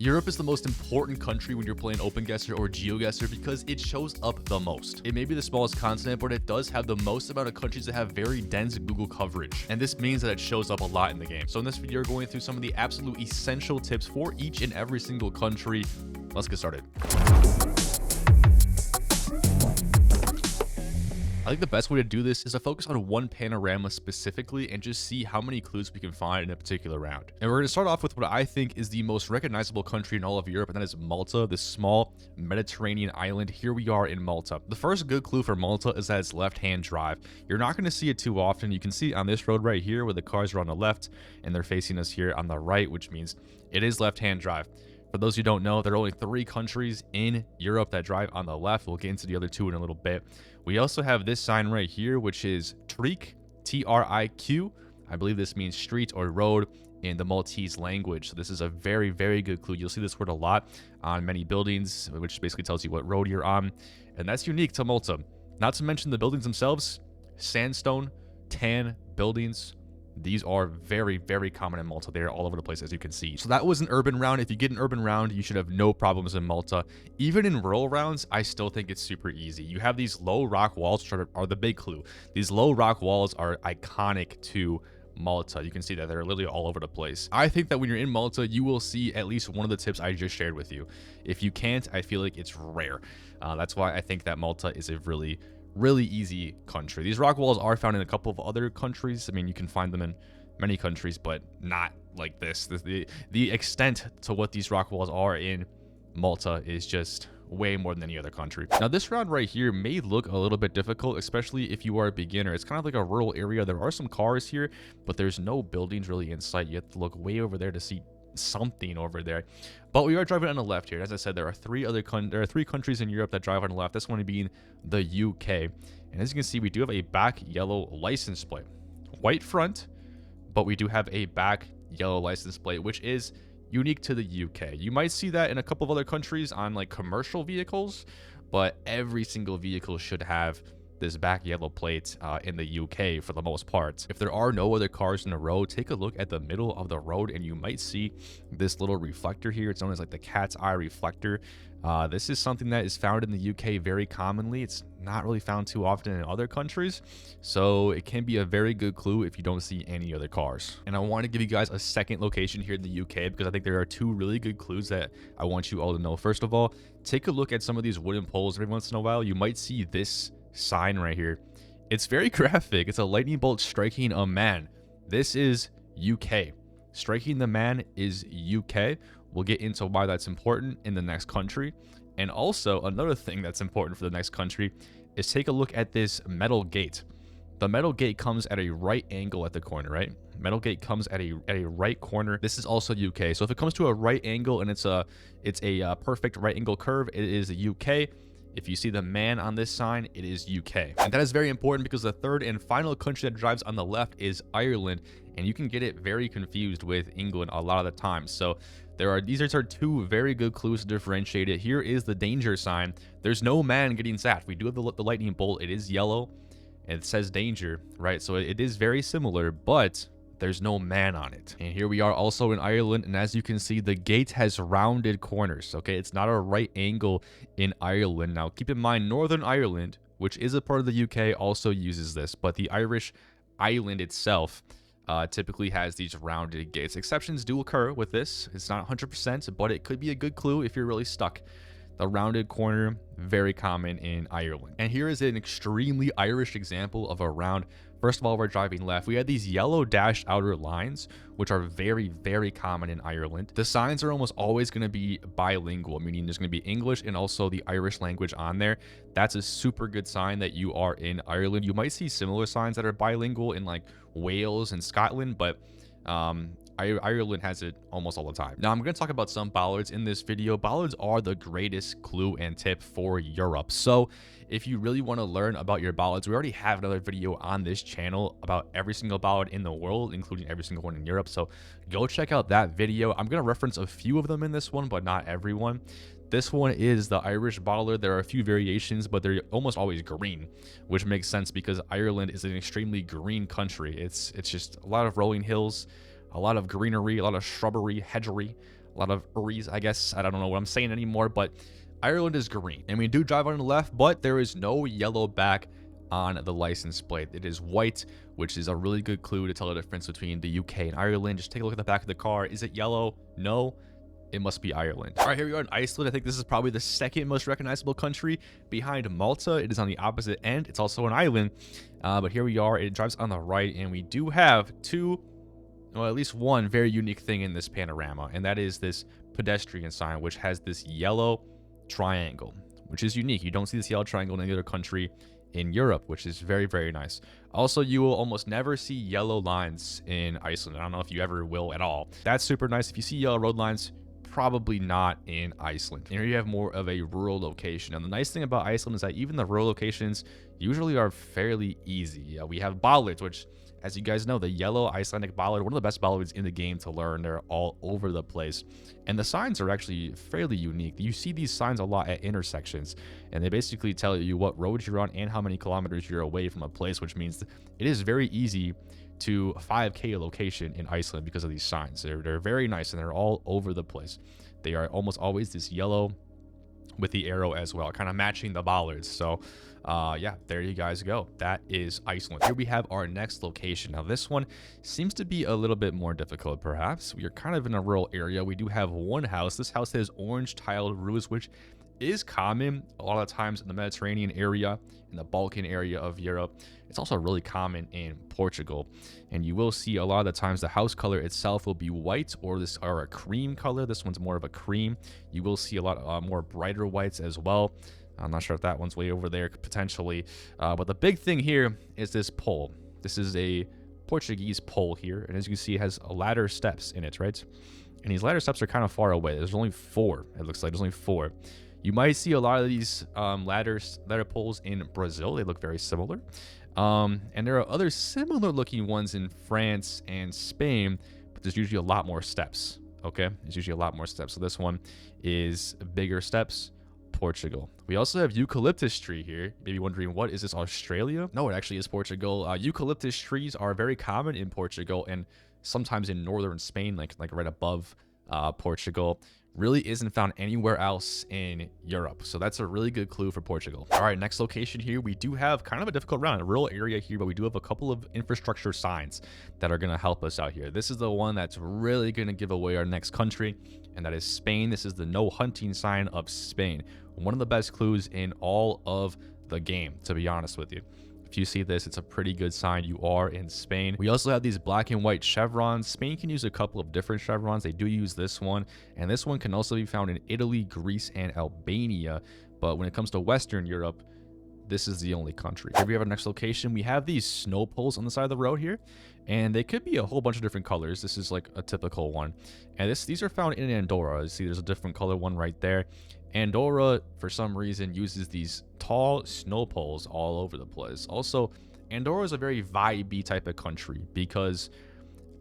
Europe is the most important country when you're playing OpenGuessr or GeoGuessr because it shows up the most. It may be the smallest continent, but it does have the most amount of countries that have very dense Google coverage. And this means that it shows up a lot in the game. So in this video, we're going through some of the absolute essential tips for each and every single country. Let's get started. I think the best way to do this is to focus on one panorama specifically and just see how many clues we can find in a particular round. And we're going to start off with what I think is the most recognizable country in all of Europe, and that is Malta, this small Mediterranean island. Here we are in Malta. The first good clue for Malta is that it's left-hand drive. You're not going to see it too often. You can see on this road right here where the cars are on the left and they're facing us here on the right, which means it is left-hand drive. For those who don't know, there are only 3 countries in Europe that drive on the left. We'll get into the other 2 in a little bit. We also have this sign right here, which is Triq, T-R-I-Q. I believe this means street or road in the Maltese language. So this is a very, very good clue. You'll see this word a lot on many buildings, which basically tells you what road you're on. And that's unique to Malta. Not to mention the buildings themselves, sandstone, tan buildings. These are very, very common in Malta. They're all over the place, as you can see. So that was an urban round. If you get an urban round, you should have no problems in Malta. Even in rural rounds, I still think it's super easy. You have these low rock walls, which are the big clue. These low rock walls are iconic to Malta. You can see that they're literally all over the place. I think that when you're in Malta, you will see at least one of the tips I just shared with you. If you can't, I feel like it's rare. That's why I think that Malta is a really easy country. These rock walls are found in a couple of other countries. I mean, you can find them in many countries, but not like this. The extent to what these rock walls are in Malta is just way more than any other country. Now, this round right here may look a little bit difficult, especially if you are a beginner. It's kind of like a rural area. There are some cars here, but there's no buildings really in sight. You have to look way over there to see something over there. But we are driving on the left here. As I said, there are 3 countries in Europe that drive on the left. This one being the UK. And as you can see, we do have a back yellow license plate. White front, but we do have a back yellow license plate, which is unique to the UK. You might see that in a couple of other countries on like commercial vehicles, but every single vehicle should have this back yellow plate in the UK for the most part. If there are no other cars in the road, take a look at the middle of the road and you might see this little reflector here. It's known as like the cat's eye reflector. This is something that is found in the UK very commonly. It's not really found too often in other countries, so it can be a very good clue if you don't see any other cars. And I want to give you guys a second location here in the UK because I think there are 2 really good clues that I want you all to know. First of all, take a look at some of these wooden poles. Every once in a while, you might see this sign right here. It's very graphic. It's a lightning bolt striking a man. This is UK. Striking the man is UK. We'll get into why that's important in the next country. And also another thing that's important for the next country is take a look at this metal gate. The metal gate comes at a right angle at the corner, right? Metal gate comes at a right corner. This is also UK. So if it comes to a right angle and it's a perfect right angle curve, it is the UK. If you see the man on this sign, it is UK. And that is very important because the third and final country that drives on the left is Ireland. And you can get it very confused with England a lot of the time. So these are 2 very good clues to differentiate it. Here is the danger sign. There's no man getting zapped. We do have the lightning bolt. It is yellow. And it says danger, right? So it is very similar, but there's no man on it. And here we are also in Ireland, and as you can see, the gate has rounded corners. Okay, it's not a right angle in Ireland. Now keep in mind, Northern Ireland, which is a part of the UK, also uses this, but the Irish island itself typically has these rounded gates. Exceptions do occur with this. It's not 100%, but it could be a good clue if you're really stuck. The rounded corner, very common in Ireland. And here is an extremely Irish example of a round. First of all, we're driving left. We have these yellow dashed outer lines, which are very, very common in Ireland. The signs are almost always going to be bilingual, meaning there's going to be English and also the Irish language on there. That's a super good sign that you are in Ireland. You might see similar signs that are bilingual in like Wales and Scotland, but Ireland has it almost all the time. Now, I'm going to talk about some bollards in this video. Bollards are the greatest clue and tip for Europe. So if you really want to learn about your bollards, we already have another video on this channel about every single bollard in the world, including every single one in Europe. So go check out that video. I'm going to reference a few of them in this one, but not every one. This one is the Irish bollard. There are a few variations, but they're almost always green, which makes sense because Ireland is an extremely green country. It's just a lot of rolling hills, a lot of greenery, a lot of shrubbery, hedgery, a a lot of Uris, I guess. I don't know what I'm saying anymore, but Ireland is green. And we do drive on the left, but there is no yellow back on the license plate. It is white, which is a really good clue to tell the difference between the UK and Ireland. Just take a look at the back of the car. Is it yellow? No. It must be Ireland. All right, here we are in Iceland. I think this is probably the second most recognizable country behind Malta. It is on the opposite end. It's also an island. But here we are. It drives on the right, and we do have at least one very unique thing in this panorama, and that is this pedestrian sign, which has this yellow triangle, which is unique. You don't see this yellow triangle in any other country in Europe, which is very, very nice. Also, you will almost never see yellow lines in Iceland. I don't know if you ever will at all. That's super nice. If you see yellow road lines, probably not in Iceland. Here you have more of a rural location. And the nice thing about Iceland is that even the rural locations usually are fairly easy. We have bollards, which, as you guys know, the yellow Icelandic bollard, one of the best bollards in the game to learn. They're all over the place. And the signs are actually fairly unique. You see these signs a lot at intersections, and they basically tell you what roads you're on and how many kilometers you're away from a place, which means it is very easy to 5K a location in Iceland because of these signs. They're very nice, and they're all over the place. They are almost always this yellow with the arrow as well, kind of matching the bollards. So yeah, there you guys go. That is Iceland. Here we have our next location. Now this one seems to be a little bit more difficult, perhaps. We are kind of in a rural area. We do have one house. This house has orange tiled roofs, which is common a lot of times in the Mediterranean area, in the Balkan area of Europe. It's also really common in Portugal, and you will see a lot of the times the house color itself will be white or a cream color. This one's more of a cream. You will see a lot more brighter whites as well. I'm not sure if that one's way over there potentially, but the big thing here is this pole. This is a Portuguese pole here, and as you can see, it has ladder steps in it, right? And these ladder steps are kind of far away. There's only 4. It looks like there's only 4. You might see a lot of these ladder poles in Brazil. They look very similar. And there are other similar looking ones in France and Spain, but there's usually a lot more steps. Okay, there's usually a lot more steps. So this one is bigger steps. Portugal. We also have eucalyptus tree here. Maybe wondering, what is this, Australia? No, it actually is Portugal. Eucalyptus trees are very common in Portugal and sometimes in northern Spain, like right above Portugal. Really isn't found anywhere else in Europe. So that's a really good clue for Portugal. All right, next location here. We do have kind of a difficult round, a rural area here, but we do have a couple of infrastructure signs that are going to help us out here. This is the one that's really going to give away our next country, and that is Spain. This is the no hunting sign of Spain. One of the best clues in all of the game, to be honest with you. If you see this, it's a pretty good sign you are in Spain. We also have these black and white chevrons. Spain can use a couple of different chevrons. They do use this one, and this one can also be found in Italy, Greece, and Albania. But when it comes to Western Europe, this is the only country. Here we have our next location. We have these snow poles on the side of the road here, and they could be a whole bunch of different colors. This is like a typical one, and these are found in Andorra. You see there's a different color one right there. Andorra, for some reason, uses these tall snow poles all over the place. Also, Andorra is a very vibey type of country because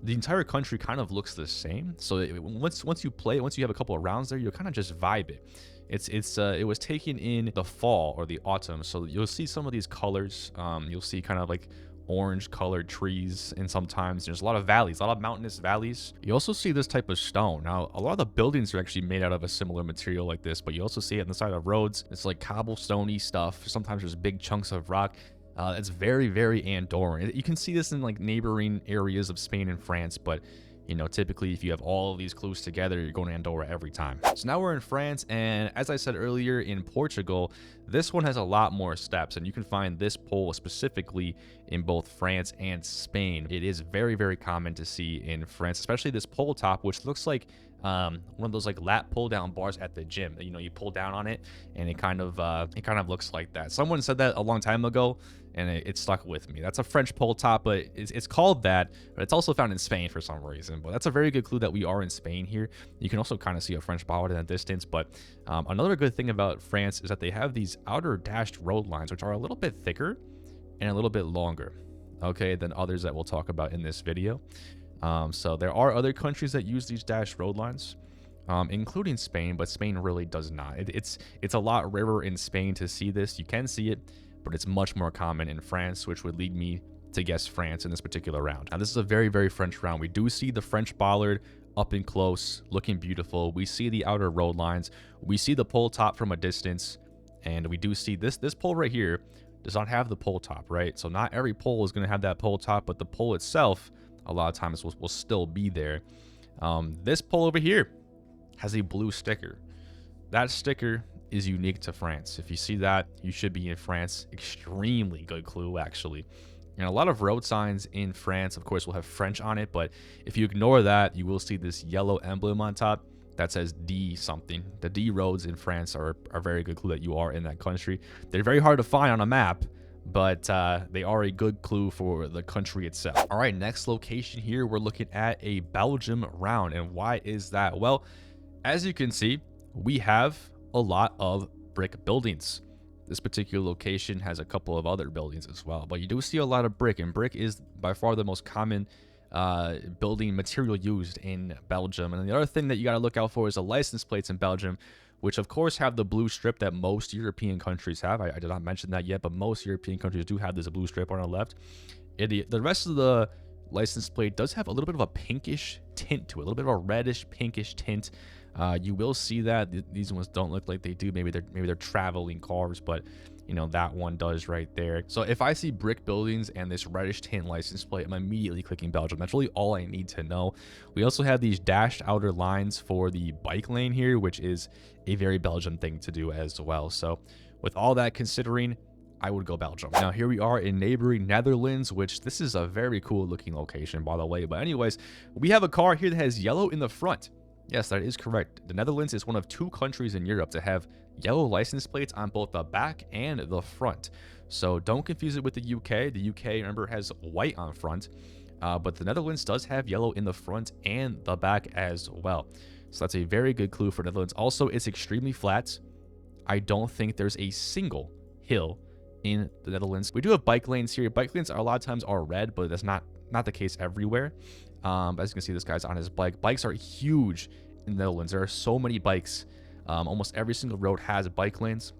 the entire country kind of looks the same. So once you play, once you have a couple of rounds there, you'll kind of just vibe it. It was taken in the fall or the autumn, so you'll see some of these colors. You'll see kind of like orange colored trees, and sometimes there's a lot of valleys, a lot of mountainous valleys. You also see this type of stone. Now, a lot of the buildings are actually made out of a similar material like this, but you also see it on the side of roads. It's like cobblestone-y stuff. Sometimes there's big chunks of rock. It's very, very Andorran. You can see this in like neighboring areas of Spain and France, but you know, typically if you have all of these clues together, you're going to Andorra every time. So now we're in France, and as I said earlier, in Portugal, this one has a lot more steps, and you can find this pole specifically in both France and Spain. It is very, very common to see in France, especially this pole top, which looks like one of those like lat pull down bars at the gym. You know, you pull down on it, and it kind of looks like that. Someone said that a long time ago, and it stuck with me. That's a French pole top, but it's called that, but it's also found in Spain for some reason. But that's a very good clue that we are in Spain here. You can also kind of see a French bollard in the distance. But another good thing about France is that they have these outer dashed road lines, which are a little bit thicker and a little bit longer, okay, than others that we'll talk about in this video. So there are other countries that use these dashed road lines, including Spain, but Spain really does not. It's a lot rarer in Spain to see this. You can see it, but it's much more common in France, which would lead me to guess France in this particular round. Now, this is a very, very French round. We do see the French bollard up and close, looking beautiful. We see the outer road lines. We see the pole top from a distance, and we do see this pole right here does not have the pole top, right? So not every pole is going to have that pole top, but the pole itself, a lot of times, will still be there. This pole over here has a blue sticker. That sticker is unique to France. If you see that, you should be in France. Extremely good clue, actually. And a lot of road signs in France, of course, will have French on it, but if you ignore that, you will see this yellow emblem on top that says D something. The D roads in France are a very good clue that you are in that country. They're very hard to find on a map, but they are a good clue for the country itself. All right, next location here, we're looking at a Belgium round. And why is that? Well, as you can see, we have a lot of brick buildings. This particular location has a couple of other buildings as well, but you do see a lot of brick, and brick is by far the most common building material used in Belgium. And the other thing that you got to look out for is the license plates in Belgium, which of course have the blue strip that most European countries have. I did not mention that yet, but most European countries do have this blue strip on the left. The rest of the license plate does have a little bit of a pinkish tint to it, a little bit of a reddish pinkish tint. You will see that these ones don't look like they do. Maybe they're traveling cars, but you know, that one does right there. So if I see brick buildings and this reddish tint license plate, I'm immediately clicking Belgium. That's really all I need to know. We also have these dashed outer lines for the bike lane here, which is a very Belgian thing to do as well. So with all that considering, I would go Belgium. Now here we are in neighboring Netherlands, which this is a very cool looking location, by the way. But anyways, we have a car here that has yellow in the front. Yes, that is correct. The Netherlands is one of 2 countries in Europe to have yellow license plates on both the back and the front. So don't confuse it with the UK. The UK, remember, has white on front, but the Netherlands does have yellow in the front and the back as well. So that's a very good clue for Netherlands. Also, it's extremely flat. I don't think there's a single hill in the Netherlands. We do have bike lanes here. Bike lanes are a lot of times are red, but that's not the case everywhere. As you can see, this guy's on his bike. Bikes are huge in the Netherlands. There are so many bikes. Almost every single road has bike lanes,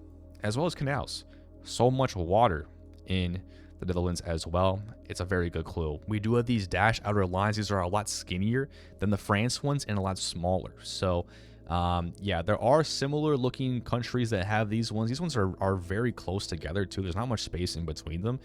as well as canals. So much water in the Netherlands as well. It's a very good clue. We do have these dash outer lines. These are a lot skinnier than the France ones and a lot smaller. So yeah, there are similar looking countries that have these ones. These ones are very close together too. There's not much space in between them.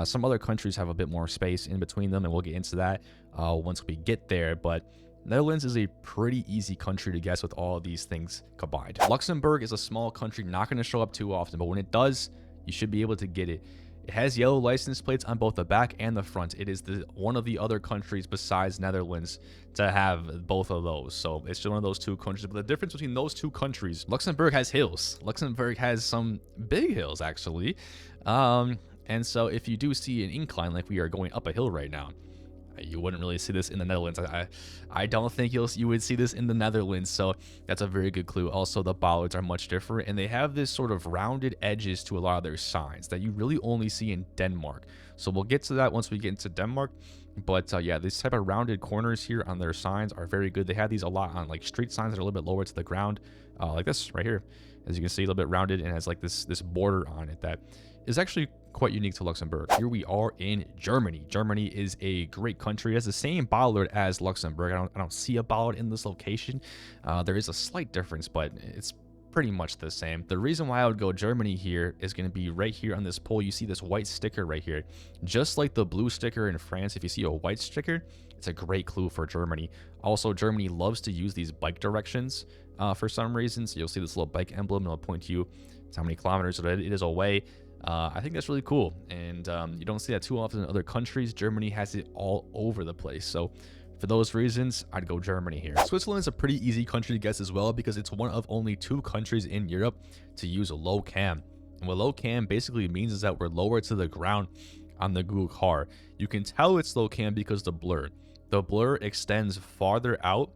Some other countries have a bit more space in between them, and we'll get into that once we get there. But Netherlands is a pretty easy country to guess with all of these things combined. Luxembourg is a small country, not going to show up too often, but when it does, you should be able to get it. It has yellow license plates on both the back and the front. It is one of the other countries besides Netherlands to have both of those. So it's one of those 2 countries. But the difference between those 2 countries, Luxembourg has hills. Luxembourg has some big hills, actually. And so if you do see an incline, like we are going up a hill right now, you wouldn't really see this in the Netherlands. I don't think you would see this in the Netherlands. So that's a very good clue. Also, the bollards are much different, and they have this sort of rounded edges to a lot of their signs that you really only see in Denmark. So we'll get to that once we get into Denmark. But yeah, these type of rounded corners here on their signs are very good. They have these a lot on like street signs that are a little bit lower to the ground, like this right here. As you can see, a little bit rounded and has like this border on it that is actually quite unique to Luxembourg. Here we are in Germany. Germany is a great country. It has the same bollard as Luxembourg. I don't see a bollard in this location. There is a slight difference, but it's pretty much the same. The reason why I would go Germany here is going to be right here on this pole. You see this white sticker right here. Just like the blue sticker in France, if you see a white sticker, it's a great clue for Germany. Also, Germany loves to use these bike directions for some reason. So you'll see this little bike emblem, and it'll point to you how many kilometers it is away. I think that's really cool, and you don't see that too often in other countries. Germany has it all over the place. So for those reasons, I'd go Germany here. Switzerland is a pretty easy country to guess as well, because it's one of only 2 countries in Europe to use a low cam. And what low cam basically means is that we're lower to the ground on the Google car. You can tell it's low cam because the blur extends farther out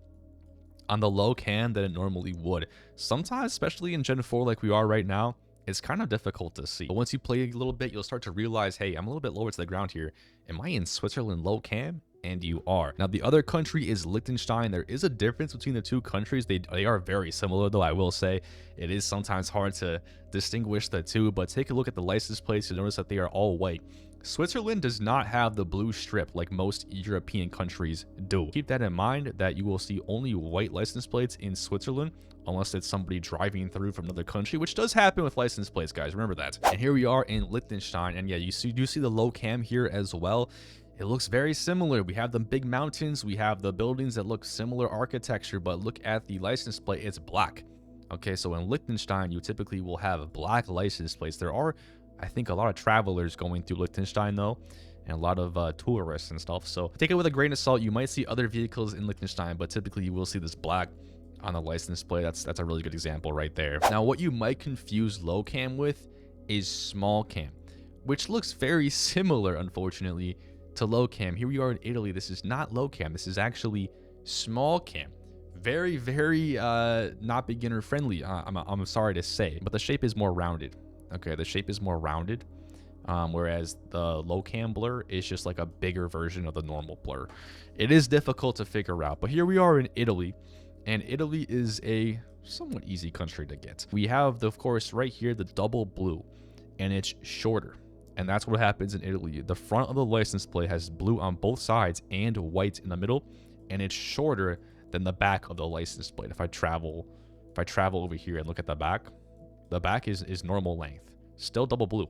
on the low cam than it normally would. Sometimes, especially in Gen 4 like we are right now, it's kind of difficult to see. But once you play a little bit, you'll start to realize, hey, I'm a little bit lower to the ground here. Am I in Switzerland low cam? And you are. Now, the other country is Liechtenstein. There is a difference between the 2 countries. They are very similar, though. I will say it is sometimes hard to distinguish the 2, but take a look at the license plates. You'll notice that they are all white. Switzerland does not have the blue strip like most European countries do. Keep that in mind, that you will see only white license plates in Switzerland unless it's somebody driving through from another country, which does happen with license plates, guys. Remember that. And here we are in Liechtenstein, and yeah, you do see the low cam here as well. It looks very similar. We have the big mountains, we have the buildings that look similar architecture, but look at the license plate, it's black. Okay, so in Liechtenstein, you typically will have black license plates. There are, I think, a lot of travelers going through Liechtenstein though, and a lot of tourists and stuff. So take it with a grain of salt. You might see other vehicles in Liechtenstein, but typically you will see this black on the license plate. That's a really good example right there. Now, what you might confuse low cam with is small cam, which looks very similar, unfortunately, to low cam. Here we are in Italy. This is not low cam. This is actually small cam. Very, very not beginner friendly. I'm sorry to say, but the shape is more rounded. Okay, the shape is more rounded, whereas the low cam blur is just like a bigger version of the normal blur. It is difficult to figure out, but here we are in Italy, and Italy is a somewhat easy country to get. We have, of course, right here, the double blue, and it's shorter. And that's what happens in Italy. The front of the license plate has blue on both sides and white in the middle, and it's shorter than the back of the license plate. If I travel over here and look at the back is normal length. Still double blue,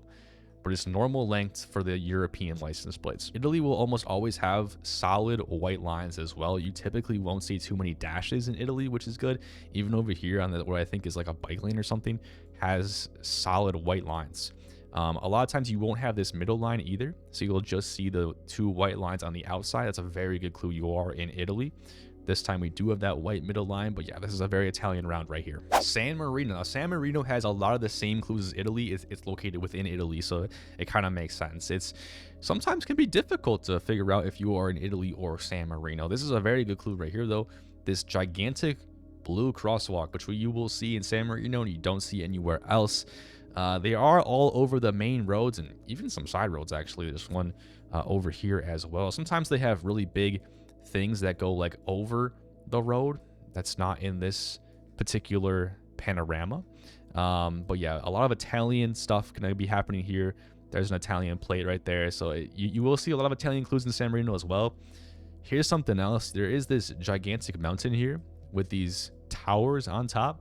but it's normal length for the European license plates. Italy will almost always have solid white lines as well. You typically won't see too many dashes in Italy, which is good. Even over here on what I think is like a bike lane or something, has solid white lines. A lot of times you won't have this middle line either, so you'll just see the two white lines on the outside. That's a very good clue you are in Italy. This time we do have that white middle line, but yeah, this is a very Italian round right here. San Marino. Now, San Marino has a lot of the same clues as Italy. It's located within Italy, so it kind of makes sense. It's sometimes can be difficult to figure out if you are in Italy or San Marino. This is a very good clue right here, though. This gigantic blue crosswalk, which you will see in San Marino and you don't see anywhere else. They are all over the main roads and even some side roads, actually. There's one over here as well. Sometimes they have really big things that go like over the road that's not in this particular panorama. But yeah, a lot of Italian stuff can be happening here. There's an Italian plate right there. So you will see a lot of Italian clues in San Marino as well. Here's something else. There is this gigantic mountain here with these towers on top.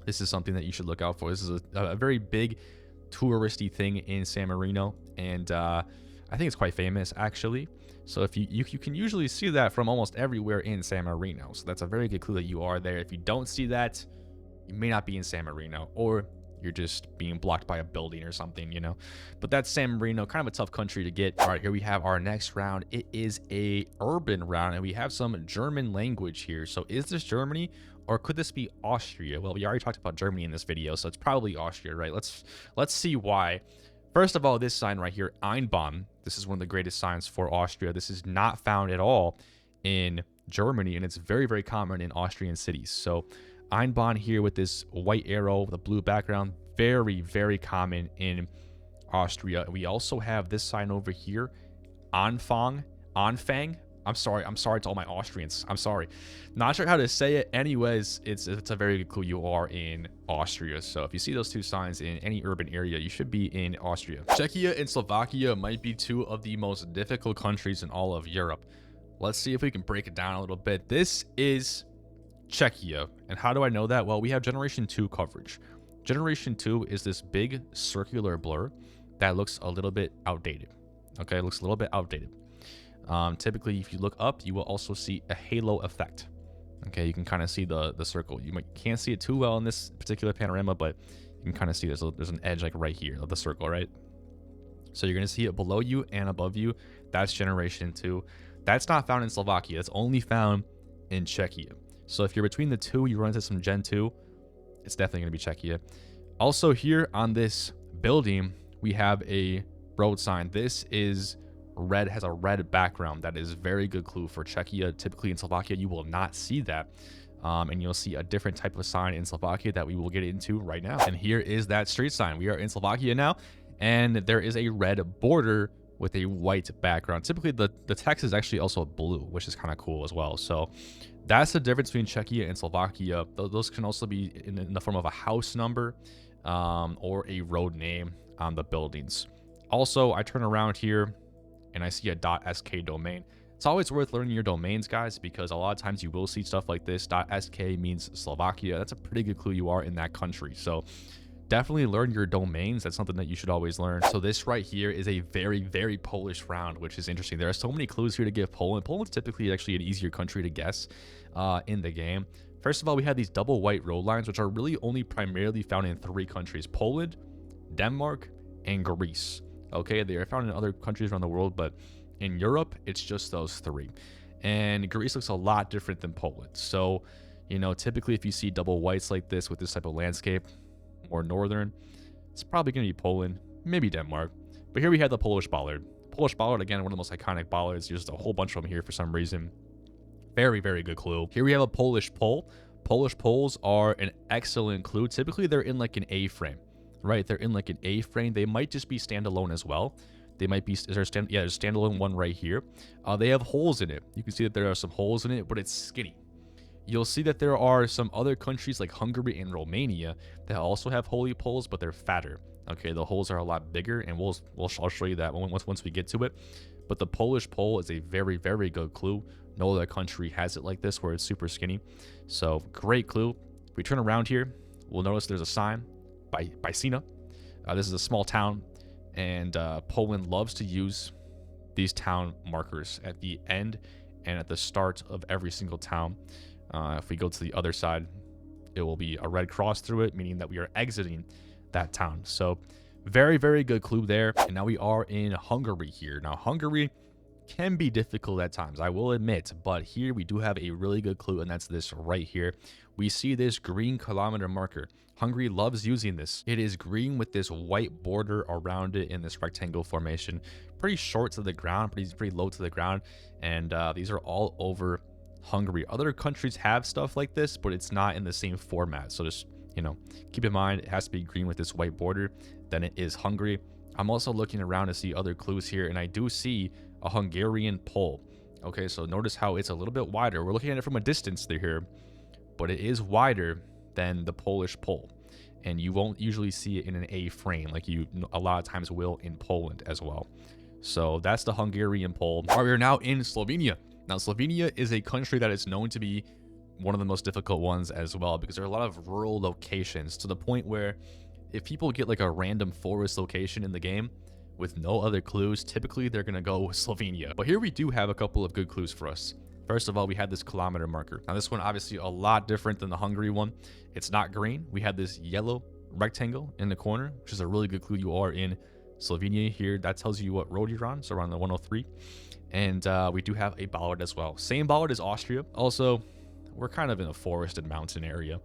This is something that you should look out for. This is a very big touristy thing in San Marino, and I think it's quite famous actually. So if you can usually see that from almost everywhere in San Marino. So that's a very good clue that you are there. If you don't see that, you may not be in San Marino, or you're just being blocked by a building or something, you know. But that's San Marino, kind of a tough country to get. All right, here we have our next round. It is a urban round, and we have some German language here. So is this Germany, or could this be Austria? Well, we already talked about Germany in this video, so it's probably Austria, right? Let's see why. First of all, this sign right here, Einbahn. This is one of the greatest signs for Austria. This is not found at all in Germany, and it's very, very common in Austrian cities. So Einbahn here with this white arrow with a blue background, very, very common in Austria. We also have this sign over here, Anfang. I'm sorry to all my Austrians. I'm sorry. Not sure how to say it. Anyways, it's a very good clue you are in Austria. So if you see those two signs in any urban area, you should be in Austria. Czechia and Slovakia might be two of the most difficult countries in all of Europe. Let's see if we can break it down a little bit. This is Czechia. And how do I know that? Well, we have Generation 2 coverage. Generation 2 is this big circular blur that looks a little bit outdated. Okay, it looks a little bit outdated. Typically, if you look up, you will also see a halo effect. Okay, you can kind of see the circle. You can't see it too well in this particular panorama, but you can kind of see there's an edge like right here of the circle, right? So you're going to see it below you and above you. That's Generation 2. That's not found in Slovakia. It's only found in Czechia. So if you're between the two, you run into some Gen 2, it's definitely going to be Czechia. Also here on this building, we have a road sign. This is red, has a red background. That is a very good clue for Czechia. Typically in Slovakia, you will not see that. And you'll see a different type of sign in Slovakia that we will get into right now. And here is that street sign. We are in Slovakia now, and there is a red border with a white background. Typically the text is actually also blue, which is kind of cool as well. So that's the difference between Czechia and Slovakia. Those can also be in the form of a house number or a road name on the buildings. Also, I turn around here and I see a .sk domain. It's always worth learning your domains, guys, because a lot of times you will see stuff like this. .sk means Slovakia. That's a pretty good clue you are in that country. So definitely learn your domains. That's something that you should always learn. So this right here is a very, very Polish round, which is interesting. There are so many clues here to give Poland. Poland's typically actually an easier country to guess in the game. First of all, we have these double white road lines, which are really only primarily found in 3 countries: Poland, Denmark, and Greece. Okay, they are found in other countries around the world, but in Europe, it's just those 3. And Greece looks a lot different than Poland. So, you know, typically if you see double whites like this with this type of landscape, more northern, it's probably going to be Poland, maybe Denmark. But here we have the Polish bollard. Polish bollard, again, one of the most iconic bollards. There's just a whole bunch of them here for some reason. Very, very good clue. Here we have a Polish pole. Polish poles are an excellent clue. Typically, they're in like an A-frame, right? They're in like an A-frame. They might just be standalone as well. They might be, there's a standalone one right here. They have holes in it. You can see that there are some holes in it, but it's skinny. You'll see that there are some other countries like Hungary and Romania that also have holy poles, but they're fatter. Okay, the holes are a lot bigger, and I'll show you that once we get to it. But the Polish pole is a very, very good clue. No other country has it like this, where it's super skinny. So great clue. If we turn around here, we'll notice there's a sign by Sina. This is a small town, and Poland loves to use these town markers at the end and at the start of every single town. If we go to the other side, it will be a red cross through it, meaning that we are exiting that town. So very, very good clue there. And now we are in Hungary here. Now, Hungary can be difficult at times, I will admit, but here we do have a really good clue, and that's this right here. We see this green kilometer marker. Hungary loves using this. It is green with this white border around it in this rectangle formation. Pretty short to the ground, pretty low to the ground, and these are all over Hungary. Other countries have stuff like this, but it's not in the same format. So just, you know, keep in mind it has to be green with this white border. Then it is Hungary. I'm also looking around to see other clues here, and I do see a Hungarian pole. Okay, so notice how it's a little bit wider. We're looking at it from a distance here, but it is wider than the Polish pole, and you won't usually see it in an A frame like you a lot of times will in Poland as well. So that's the Hungarian pole. All right, we are now in Slovenia. Now, Slovenia is a country that is known to be one of the most difficult ones as well, because there are a lot of rural locations, to the point where if people get like a random forest location in the game with no other clues, typically they're going to go with Slovenia. But here we do have a couple of good clues for us. First of all, we had this kilometer marker. Now, this one obviously a lot different than the Hungary one. It's not green. We had this yellow rectangle in the corner, which is a really good clue. You are in Slovenia here. That tells you what road you're on, so around the 103. And we do have a bollard as well. Same bollard as Austria. Also, we're kind of in a forested mountain area,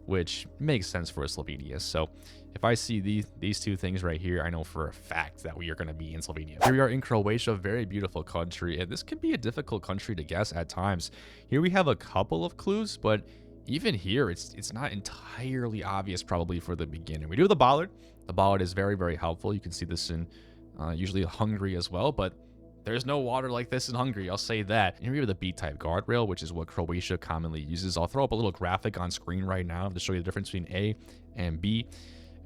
which makes sense for Slovenia. So if I see these two things right here, I know for a fact that we are going to be in Slovenia. Here we are in Croatia, very beautiful country, and this can be a difficult country to guess at times. Here we have a couple of clues, but even here, it's not entirely obvious probably for the beginner. We do have the bollard. The bollard is very, very helpful. You can see this in usually Hungary as well, but there's no water like this in Hungary, I'll say that. And here we have the B-type guardrail, which is what Croatia commonly uses. I'll throw up a little graphic on screen right now to show you the difference between A and B.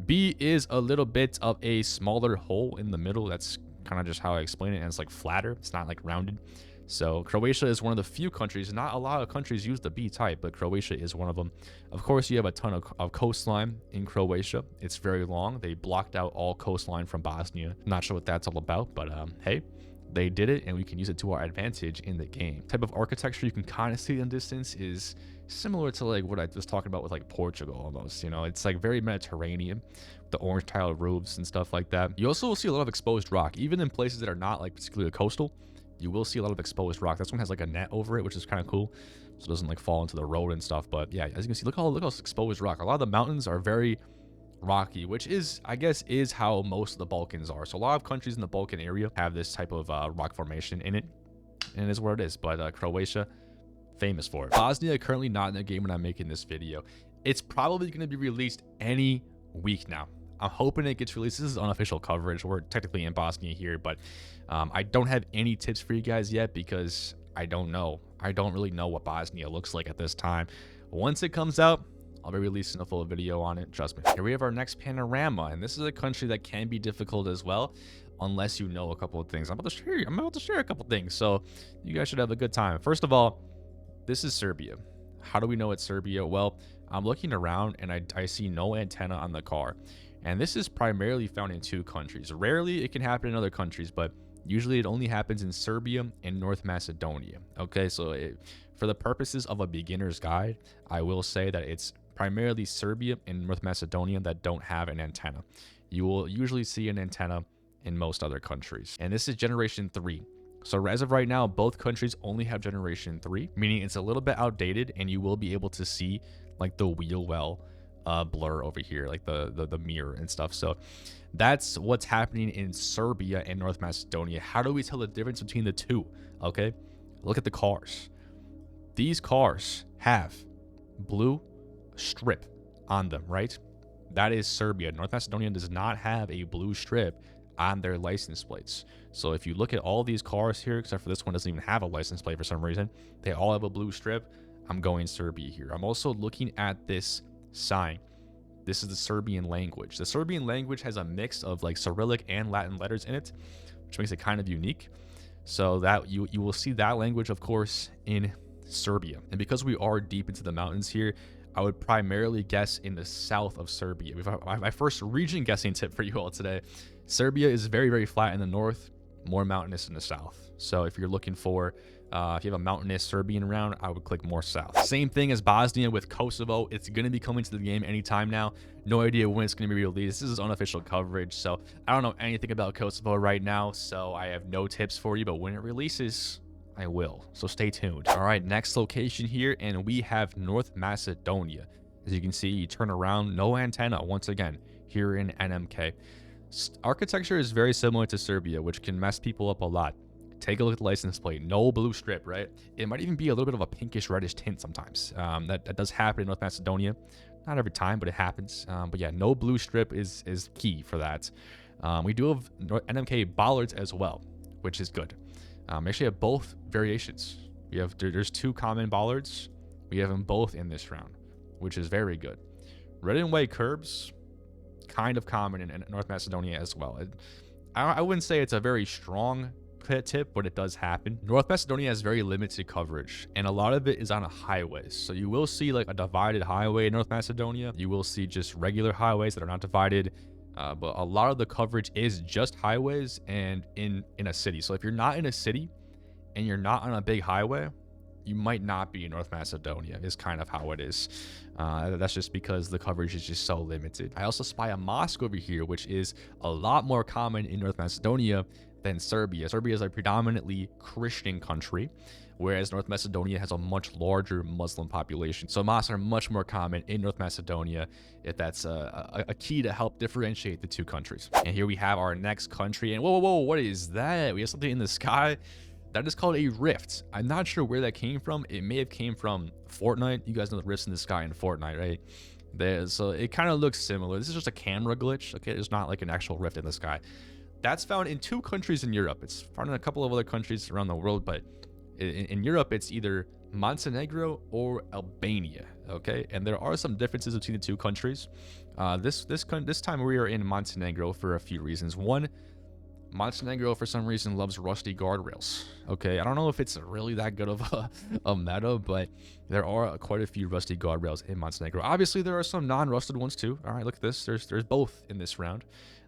B is a little bit of a smaller hole in the middle. That's kind of just how I explain it, and it's like flatter. It's not like rounded. So Croatia is one of the few countries, not a lot of countries use the B-type, but Croatia is one of them. Of course, you have a ton of coastline in Croatia. It's very long. They blocked out all coastline from Bosnia. Not sure what that's all about, but hey, they did it, and we can use it to our advantage in the game. Type of architecture you can kind of see in distance is similar to like what I was talking about with like Portugal almost. You know, it's like very Mediterranean, the orange tile roofs and stuff like that. You also will see a lot of exposed rock, even in places that are not like particularly coastal. You will see a lot of exposed rock. This one has like a net over it, which is kind of cool, so it doesn't like fall into the road and stuff. But yeah, as you can see, look how exposed rock. A lot of the mountains are very rocky, which is, I guess, is how most of the Balkans are. So a lot of countries in the Balkan area have this type of rock formation in it, and it is what it is. But Croatia, famous for it. Bosnia currently not in the game when I'm making this video. It's probably going to be released any week now. I'm hoping it gets released. This is unofficial coverage. We're technically in Bosnia here, but I don't have any tips for you guys yet because I don't know. I don't really know what Bosnia looks like at this time. Once it comes out, I'll be releasing a full video on it, trust me. Here we have our next panorama, and this is a country that can be difficult as well, unless you know a couple of things. I'm about to share a couple of things, so you guys should have a good time. First of all, this is Serbia. How do we know it's Serbia? Well, I'm looking around and I see no antenna on the car. And this is primarily found in 2 countries. Rarely it can happen in other countries, but usually it only happens in Serbia and North Macedonia. Okay, so for the purposes of a beginner's guide, I will say that it's primarily Serbia and North Macedonia that don't have an antenna. You will usually see an antenna in most other countries. And this is generation 3. So as of right now, both countries only have generation 3, meaning it's a little bit outdated, and you will be able to see like the wheel well blur over here, like the mirror and stuff. So that's what's happening in Serbia and North Macedonia. How do we tell the difference between the two? Okay, look at the cars. These cars have blue strip on them, right? That is Serbia. North Macedonia does not have a blue strip on their license plates. So if you look at all these cars here, except for this one doesn't even have a license plate for some reason, they all have a blue strip. I'm going Serbia here. I'm also looking at this sign. This is the Serbian language. The Serbian language has a mix of like Cyrillic and Latin letters in it, which makes it kind of unique. So that you will see that language, of course, in Serbia. And because we are deep into the mountains here, I would primarily guess in the south of Serbia. My first region guessing tip for you all today. Serbia is very, very flat in the north, more mountainous in the south. So if you're looking for, if you have a mountainous Serbian round, I would click more south. Same thing as Bosnia with Kosovo. It's going to be coming to the game anytime now. No idea when it's going to be released. This is unofficial coverage, so I don't know anything about Kosovo right now, so I have no tips for you, but when it releases, I will. So stay tuned. All right, next location here, and we have North Macedonia. As you can see, you turn around, no antenna once again here in NMK. Architecture is very similar to Serbia, which can mess people up a lot. Take a look at the license plate. No blue strip, right? It might even be a little bit of a pinkish reddish tint sometimes. That does happen in North Macedonia. Not every time, but it happens. But yeah, no blue strip is key for that. We do have NMK bollards as well, which is good. We actually have both variations. There's 2 common bollards. We have them both in this round, which is very good. Red and white curbs, kind of common in North Macedonia as well. I wouldn't say it's a very strong tip, but it does happen. North Macedonia has very limited coverage, and a lot of it is on a highway. So you will see like a divided highway in North Macedonia. You will see just regular highways that are not divided. But a lot of the coverage is just highways and in a city. So if you're not in a city and you're not on a big highway, you might not be in North Macedonia, is kind of how it is. That's just because the coverage is just so limited. I also spy a mosque over here, which is a lot more common in North Macedonia than Serbia. Serbia is a predominantly Christian country, whereas North Macedonia has a much larger Muslim population. So mosques are much more common in North Macedonia, if that's a key to help differentiate the 2 countries. And here we have our next country, and whoa, what is that? We have something in the sky. That is called a rift. I'm not sure where that came from. It may have came from Fortnite. You guys know the rifts in the sky in Fortnite, right? So it kind of looks similar. This is just a camera glitch, okay? It's not like an actual rift in the sky. That's found in 2 countries in Europe. It's found in a couple of other countries around the world, but in Europe, it's either Montenegro or Albania, okay? And there are some differences between the 2 countries. This time we are in Montenegro for a few reasons. One, Montenegro for some reason loves rusty guardrails, okay? I don't know if it's really that good of a meta, but there are quite a few rusty guardrails in Montenegro. Obviously, there are some non-rusted ones too. All right, look at this. There's both in this round.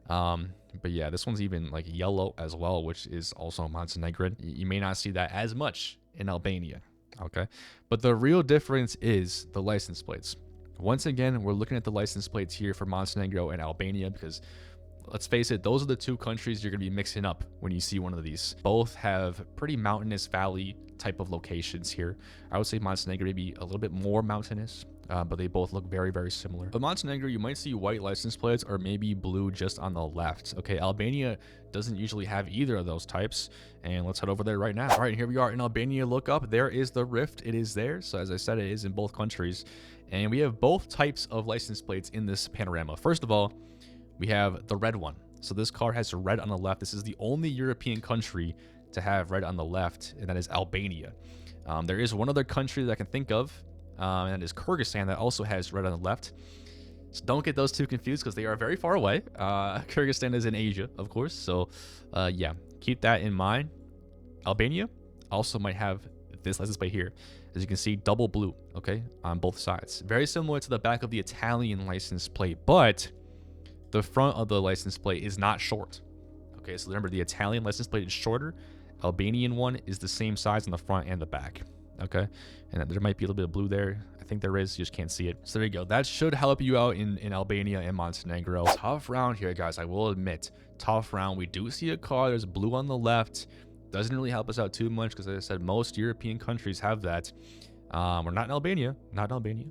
But yeah, this one's even like yellow as well, which is also Montenegrin. You may not see that as much in Albania, okay? But the real difference is the license plates. Once again, we're looking at the license plates here for Montenegro and Albania because, let's face it, those are the 2 countries you're going to be mixing up when you see one of these. Both have pretty mountainous valley type of locations here. I would say Montenegro may be a little bit more mountainous, but they both look very, very similar. But Montenegro, you might see white license plates or maybe blue just on the left. Okay, Albania doesn't usually have either of those types, and let's head over there right now. All right, here we are in Albania. Look up, there is the rift. It is there. So as I said, it is in both countries, and we have both types of license plates in this panorama. First of all, we have the red one. So this car has red on the left. This is the only European country to have red on the left, and that is Albania. There is one other country that I can think of And then there's Kyrgyzstan that also has red on the left. So don't get those two confused because they are very far away. Kyrgyzstan is in Asia, of course. So yeah, keep that in mind. Albania also might have this license plate here. As you can see, double blue, okay, on both sides. Very similar to the back of the Italian license plate, but the front of the license plate is not short. Okay, so remember, the Italian license plate is shorter. Albanian one is the same size on the front and the back. Okay, and there might be a little bit of blue there. I think there is, you just can't see it. So there you go. That should help you out in Albania and Montenegro. Tough round here, guys. I will admit, tough round. We do see a car. There's blue on the left. Doesn't really help us out too much because, as I said, most European countries have that. We're not in Albania. Not in Albania.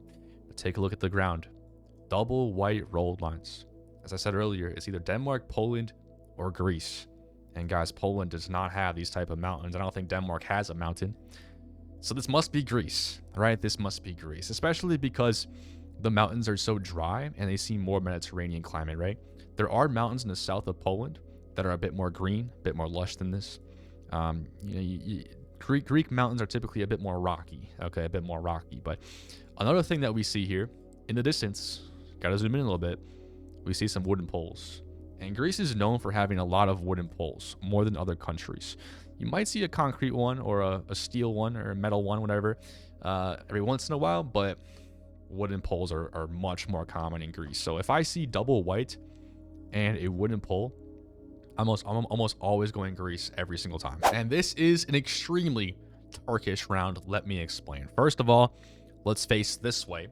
But take a look at the ground. Double white rolled lines. As I said earlier, it's either Denmark, Poland, or Greece. And guys, Poland does not have these type of mountains. I don't think Denmark has a mountain. So this must be Greece, right? This must be Greece, especially because the mountains are so dry and they seem more Mediterranean climate, right? There are mountains in the south of Poland that are a bit more green, a bit more lush than this. Greek mountains are typically a bit more rocky, okay, a bit more rocky. But another thing that we see here in the distance, gotta zoom in a little bit, we see some wooden poles. And Greece is known for having a lot of wooden poles, more than other countries. You might see a concrete one or a steel one or a metal one, whatever, every once in a while, but wooden poles are much more common in Greece. So if I see double white and a wooden pole, I'm almost always going Greece every single time. And this is an extremely Turkish round. Let me explain. First of all, let's face this way.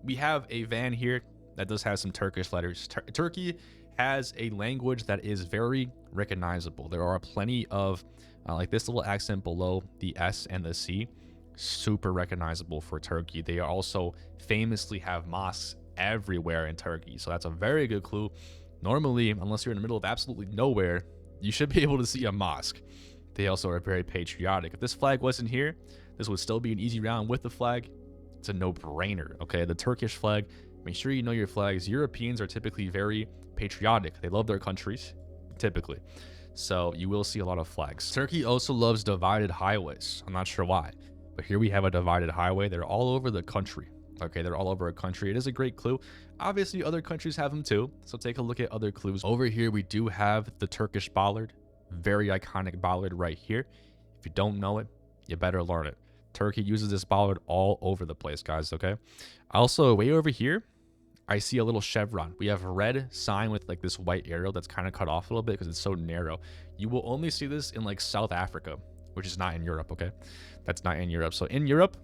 We have a van here that does have some Turkish letters. Turkey has a language that is very recognizable. There are plenty of like this little accent below the S and the C, super recognizable for Turkey. They also famously have mosques everywhere in Turkey. So that's a very good clue. Normally, unless you're in the middle of absolutely nowhere, you should be able to see a mosque. They also are very patriotic. If this flag wasn't here, this would still be an easy round with the flag. It's a no-brainer, okay? The Turkish flag, make sure you know your flags. Europeans are typically very patriotic. They love their countries, typically. So you will see a lot of flags. Turkey also loves divided highways. I'm not sure why, but here we have a divided highway. They're all over the country. Okay, they're all over a country. It is a great clue. Obviously, other countries have them too. So take a look at other clues. Over here, we do have the Turkish bollard. Very iconic bollard right here. If you don't know it, you better learn it. Turkey uses this bollard all over the place, guys, okay? Also, way over here, I see a little chevron. We have a red sign with like this white arrow that's kind of cut off a little bit because it's so narrow. You will only see this in like South Africa, which is not in Europe, okay? That's not in Europe. So in Europe,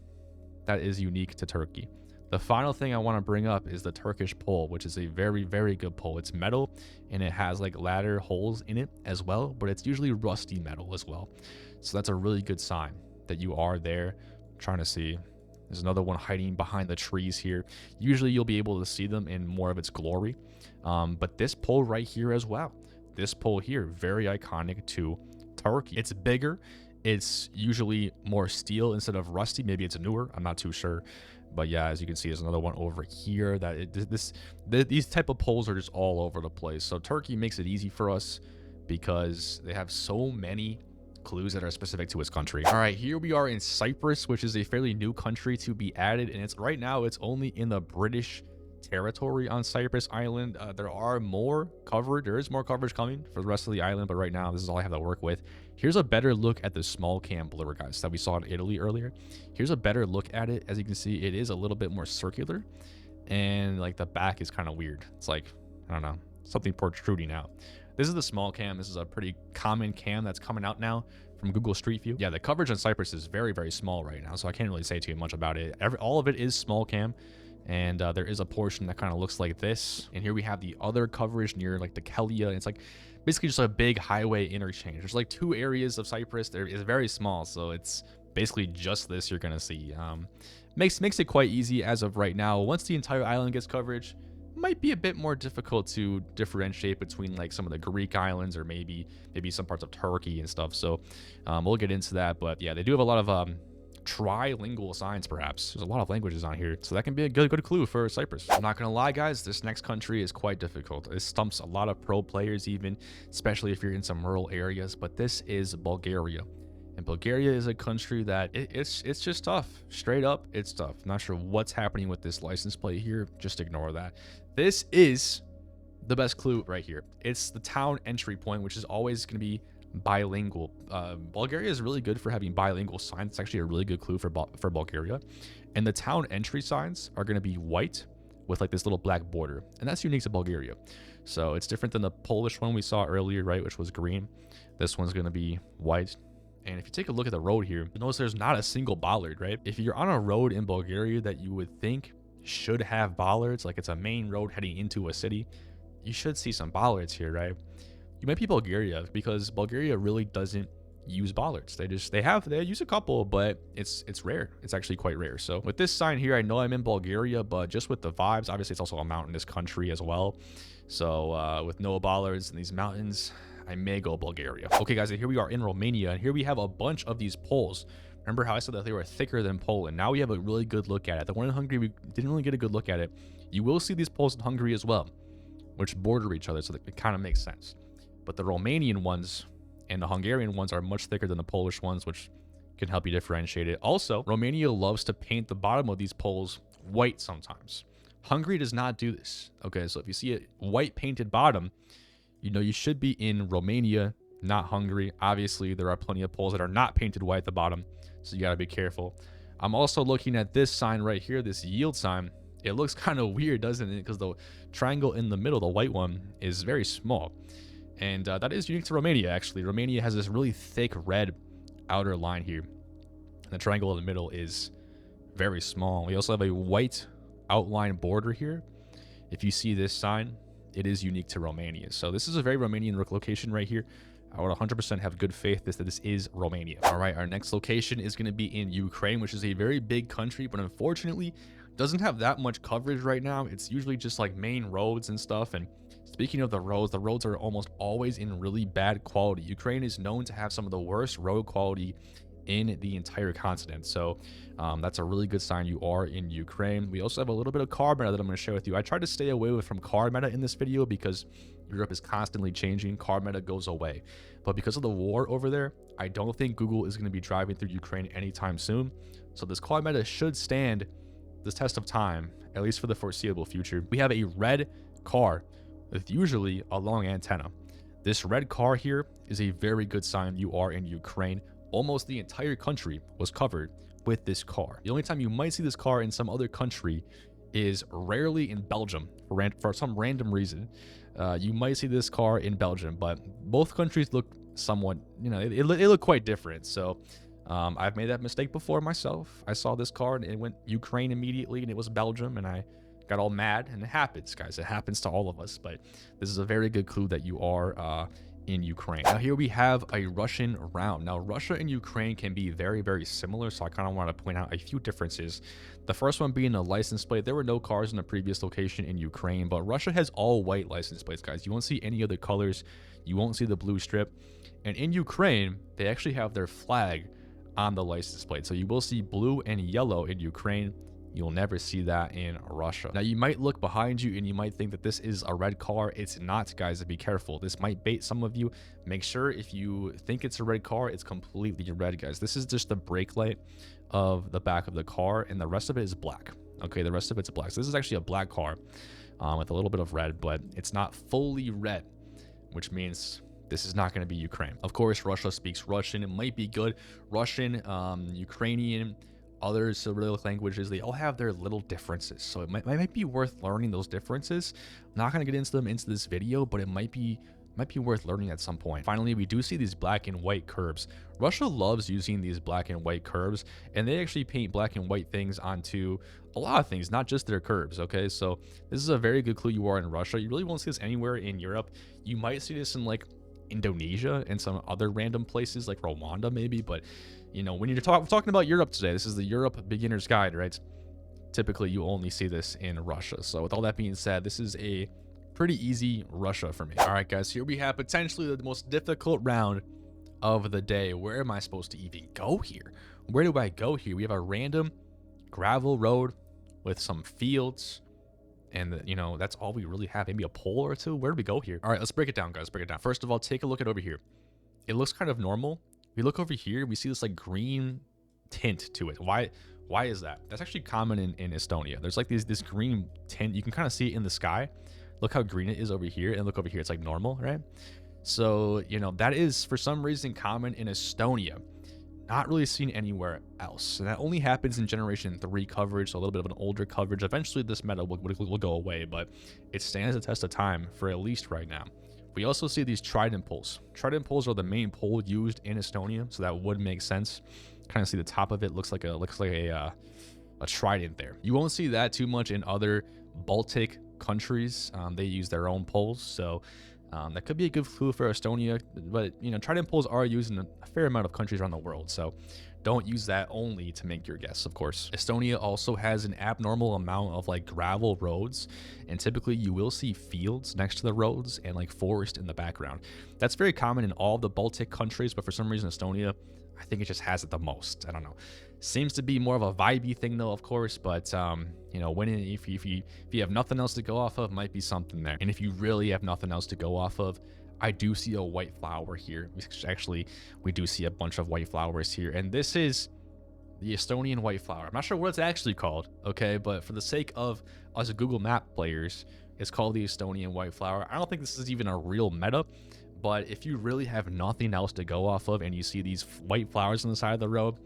that is unique to Turkey. The final thing I want to bring up is the Turkish pole, which is a very, very good pole. It's metal and it has like ladder holes in it as well, but it's usually rusty metal as well. So that's a really good sign that you are there. I'm trying to see. There's another one hiding behind the trees here. Usually you'll be able to see them in more of its glory. But this pole right here as well. This pole here, very iconic to Turkey. It's bigger. It's usually more steel instead of rusty. Maybe it's newer. I'm not too sure. But yeah, as you can see, there's another one over here. These type of poles are just all over the place. So Turkey makes it easy for us because they have so many clues that are specific to its country. All right, here we are in Cyprus, which is a fairly new country to be added, and it's right now it's only in the British territory on Cyprus Island. There is more coverage coming for the rest of the island, but right now this is all I have to work with. Here's a better look at the small cam blur, guys, that we saw in Italy earlier. Here's a better look at it. As you can see, it is a little bit more circular, and like the back is kind of weird. It's like, I don't know, something protruding out. This is the small cam. This is a pretty common cam that's coming out now from Google Street View. Yeah, the coverage on Cyprus is very, very small right now, so I can't really say too much about it. All of it is small cam, and there is a portion that kind of looks like this. And here we have the other coverage near like the Kelia. It's like basically just a big highway interchange. There's like two areas of Cyprus. There is very small, so it's basically just this you're gonna see. Makes it quite easy as of right now. Once the entire island gets coverage, might be a bit more difficult to differentiate between like some of the Greek islands or maybe some parts of Turkey and stuff. So we'll get into that. But yeah, they do have a lot of trilingual signs, perhaps. There's a lot of languages on here, so that can be a good clue for Cyprus. I'm not gonna lie, guys, this next country is quite difficult. It stumps a lot of pro players, even especially if you're in some rural areas. But this is Bulgaria, And Bulgaria is a country that it's just tough. Straight up, it's tough. Not sure what's happening with this license plate here. Just ignore that. This is the best clue right here. It's the town entry point, which is always going to be bilingual. Bulgaria is really good for having bilingual signs. It's actually a really good clue for Bulgaria. And the town entry signs are going to be white with like this little black border. And that's unique to Bulgaria. So it's different than the Polish one we saw earlier, right, which was green. This one's going to be white. And if you take a look at the road here, you notice there's not a single bollard, right? If you're on a road in Bulgaria that you would think should have bollards, like it's a main road heading into a city, you should see some bollards here, right? You might be Bulgaria, because Bulgaria really doesn't use bollards. They use a couple, but it's rare. It's actually quite rare. So with this sign here, I know I'm in Bulgaria, but just with the vibes, obviously it's also a mountainous country as well. So with no bollards in these mountains, I may go Bulgaria. Okay, guys, and here we are in Romania, and here we have a bunch of these poles. Remember how I said that they were thicker than Poland? Now we have a really good look at it. The one in Hungary, we didn't really get a good look at it. You will see these poles in Hungary as well, which border each other, so that it kind of makes sense. But the Romanian ones and the Hungarian ones are much thicker than the Polish ones, which can help you differentiate it. Also, Romania loves to paint the bottom of these poles white sometimes. Hungary does not do this. Okay, so if you see a white painted bottom, you know you should be in Romania, not Hungary. Obviously, there are plenty of poles that are not painted white at the bottom, so you got to be careful. I'm also looking at this sign right here, this yield sign. It looks kind of weird, doesn't it? Because the triangle in the middle, the white one, is very small. And that is unique to Romania, actually. Romania has this really thick red outer line here. And the triangle in the middle is very small. We also have a white outline border here. If you see this sign, it is unique to Romania. So this is a very Romanian location right here. I would 100% have good faith that this is Romania. All right, our next location is going to be in Ukraine, which is a very big country, but unfortunately doesn't have that much coverage right now. It's usually just like main roads and stuff. And speaking of the roads are almost always in really bad quality. Ukraine is known to have some of the worst road quality in the entire continent. So that's a really good sign you are in Ukraine. We also have a little bit of car meta that I'm going to share with you. I tried to stay away from car meta in this video because Europe is constantly changing. Car meta goes away. But because of the war over there, I don't think Google is going to be driving through Ukraine anytime soon. So this car meta should stand this test of time, at least for the foreseeable future. We have a red car with usually a long antenna. This red car here is a very good sign you are in Ukraine. Almost the entire country was covered with this car. The only time you might see this car in some other country is rarely in Belgium for some random reason. You might see this car in Belgium, but both countries look somewhat, you know, they look quite different. So I've made that mistake before myself. I saw this car and it went Ukraine immediately and it was Belgium, and I got all mad. And it happens, guys. It happens to all of us. But this is a very good clue that you are in Ukraine. Now here we have a Russian round. Now Russia and Ukraine can be very, very similar, so I kind of want to point out a few differences. The first one being a license plate. There were no cars in the previous location in Ukraine, but Russia has all white license plates, guys. You won't see any other colors. You won't see the blue strip. And in Ukraine, they actually have their flag on the license plate. So you will see blue and yellow in Ukraine. You'll never see that in Russia. Now, you might look behind you and you might think that this is a red car. It's not, guys. Be careful. This might bait some of you. Make sure if you think it's a red car, it's completely red, guys. This is just the brake light of the back of the car, and the rest of it is black. Okay, the rest of it's black. So this is actually a black car with a little bit of red, but it's not fully red, which means this is not going to be Ukraine. Of course, Russia speaks Russian. It might be good. Russian, Ukrainian, other Cyrillic languages, they all have their little differences. So it might be worth learning those differences. I'm not going to get into them into this video, but it might be worth learning at some point. Finally, we do see these black and white curves. Russia loves using these black and white curves, and they actually paint black and white things onto a lot of things, not just their curves. Okay, so this is a very good clue you are in Russia. You really won't see this anywhere in Europe. You might see this in like Indonesia and some other random places like Rwanda maybe, but you know, when you're talking about Europe today, this is the Europe beginner's guide, right? Typically you only see this in Russia. So with all that being said, this is a pretty easy Russia for me. All right, guys, here we have potentially the most difficult round of the day. Where am I supposed to even go here? Where do I go here? We have a random gravel road with some fields, and you know, that's all we really have. Maybe a pole or two. Where do we go here? All right, let's break it down, guys. Break it down. First of all, take a look at over here. It looks kind of normal. we look over here, we see this like green tint to it. Why is that? That's actually common in Estonia. There's like this green tint. You can kind of see it in the sky. Look how green it is over here, and look over here. It's like normal, right? So, you know, that is for some reason common in Estonia. Not really seen anywhere else. And that only happens in generation 3 coverage, so a little bit of an older coverage. Eventually this meta will go away, but it stands the test of time for at least right now. We also see these trident poles. Trident poles are the main pole used in Estonia, so that would make sense. Kind of see the top of it looks like a trident there. You won't see that too much in other Baltic countries. They use their own poles, so that could be a good clue for Estonia. But you know, trident poles are used in a fair amount of countries around the world, so don't use that only to make your guess, of course. Estonia also has an abnormal amount of like gravel roads, and typically you will see fields next to the roads and like forest in the background. That's very common in all the Baltic countries, but for some reason Estonia, I think it just has it the most. I don't know. Seems to be more of a vibey thing though, of course, but you know, if you have nothing else to go off of, might be something there. And if you really have nothing else to go off of, I do see a white flower here. Actually, we do see a bunch of white flowers here, and this is the Estonian white flower. I'm not sure what it's actually called, okay, but for the sake of us Google Map players, it's called the Estonian white flower. I don't think this is even a real meta, but if you really have nothing else to go off of and you see these white flowers on the side of the road,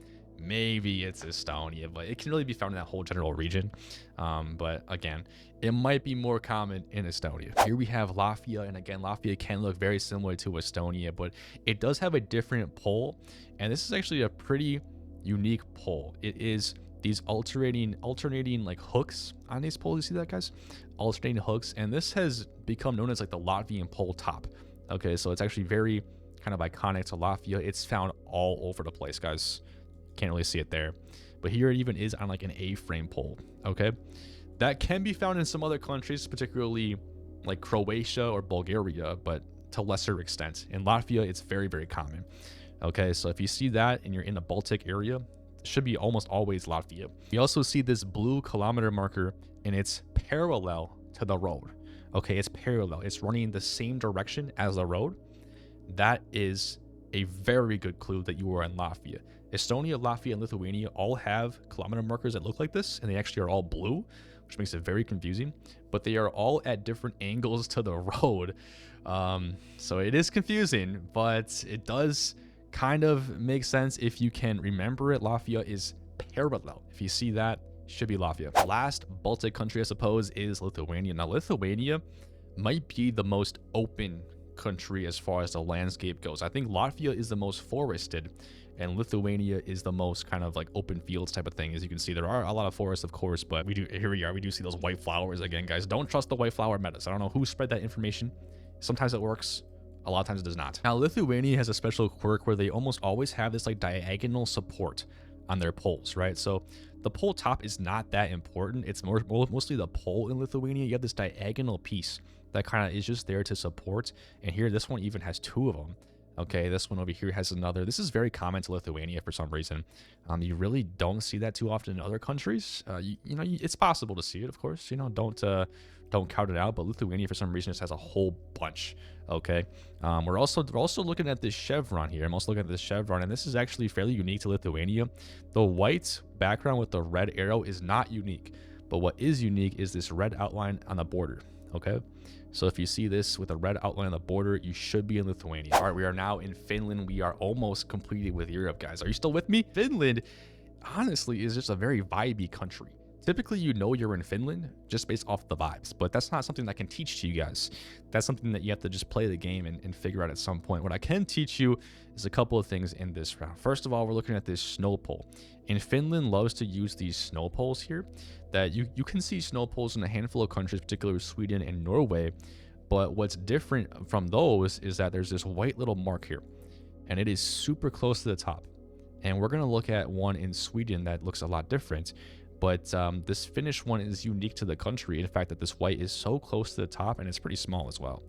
maybe it's Estonia, but it can really be found in that whole general region. But again, it might be more common in Estonia. Here we have Latvia, and again, Latvia can look very similar to Estonia, but it does have a different pole, and this is actually a pretty unique pole. It is these alternating like hooks on these poles. You see that, guys? Alternating hooks, and this has become known as like the Latvian pole top. Okay, so it's actually very kind of iconic to Latvia. It's found all over the place, guys. Can't really see it there, but here it even is on like an A-frame pole. Okay, that can be found in some other countries, particularly like Croatia or Bulgaria, but to lesser extent. In Latvia, it's very, very common. Okay, so if you see that and you're in the Baltic area, it should be almost always Latvia. You also see this blue kilometer marker, and it's parallel to the road. Okay, it's parallel. It's running the same direction as the road. That is a very good clue that you are in Latvia. Estonia, Latvia, and Lithuania all have kilometer markers that look like this, and they actually are all blue, which makes it very confusing, but they are all at different angles to the road. So it is confusing, but it does kind of make sense if you can remember it. Latvia is parallel. If you see that, should be Latvia. Last Baltic country, I suppose, is Lithuania. Now, Lithuania might be the most open country as far as the landscape goes. I think Latvia is the most forested, and Lithuania is the most kind of like open fields type of thing. As you can see, there are a lot of forests, of course, but we do see those white flowers again, guys. Don't trust the white flower metas. I don't know who spread that information. Sometimes it works, a lot of times it does not. Now, Lithuania has a special quirk where they almost always have this like diagonal support on their poles, right? So the pole top is not that important. It's mostly the pole in Lithuania. You have this diagonal piece that kind of is just there to support, and here this one even has 2 of them. Okay, this one over here has another. This is very common to Lithuania for some reason. You really don't see that too often in other countries. You know, it's possible to see it, of course. You know, don't count it out. But Lithuania, for some reason, just has a whole bunch. Okay, we're also looking at this chevron here. I'm also looking at this chevron, and this is actually fairly unique to Lithuania. The white background with the red arrow is not unique, but what is unique is this red outline on the border. Okay. So if you see this with a red outline on the border, you should be in Lithuania. All right, we are now in Finland. We are almost completed with Europe, guys. Are you still with me? Finland, honestly, is just a very vibey country. Typically, you know you're in Finland just based off the vibes, but that's not something that I can teach to you guys. That's something that you have to just play the game and figure out at some point. What I can teach you is a couple of things in this round. First of all, we're looking at this snow pole. And Finland loves to use these snow poles here. That you can see snow poles in a handful of countries, particularly Sweden and Norway. But what's different from those is that there's this white little mark here, and it is super close to the top. And we're going to look at one in Sweden that looks a lot different. But this Finnish one is unique to the country. In fact, that this white is so close to the top, and it's pretty small as well.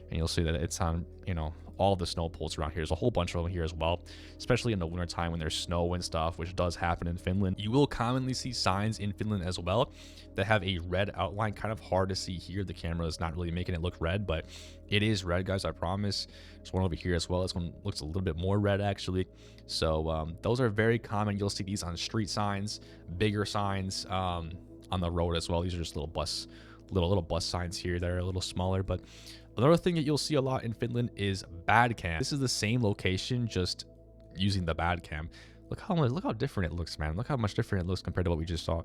and you'll see that it's on, you know, all the snow poles around here. There's a whole bunch of them here as well, especially in the wintertime when there's snow and stuff, which does happen in Finland. You will commonly see signs in Finland as well that have a red outline. Kind of hard to see here. The camera is not really making it look red, but it is red, guys, I promise. There's one over here as well. This one looks a little bit more red, actually. So those are very common. You'll see these on street signs, bigger signs on the road as well. These are just little bus signs here that are a little smaller. But another thing that you'll see a lot in Finland is bad cam. This is the same location, just using the bad cam. Look how different it looks, man. Look how much different it looks compared to what we just saw.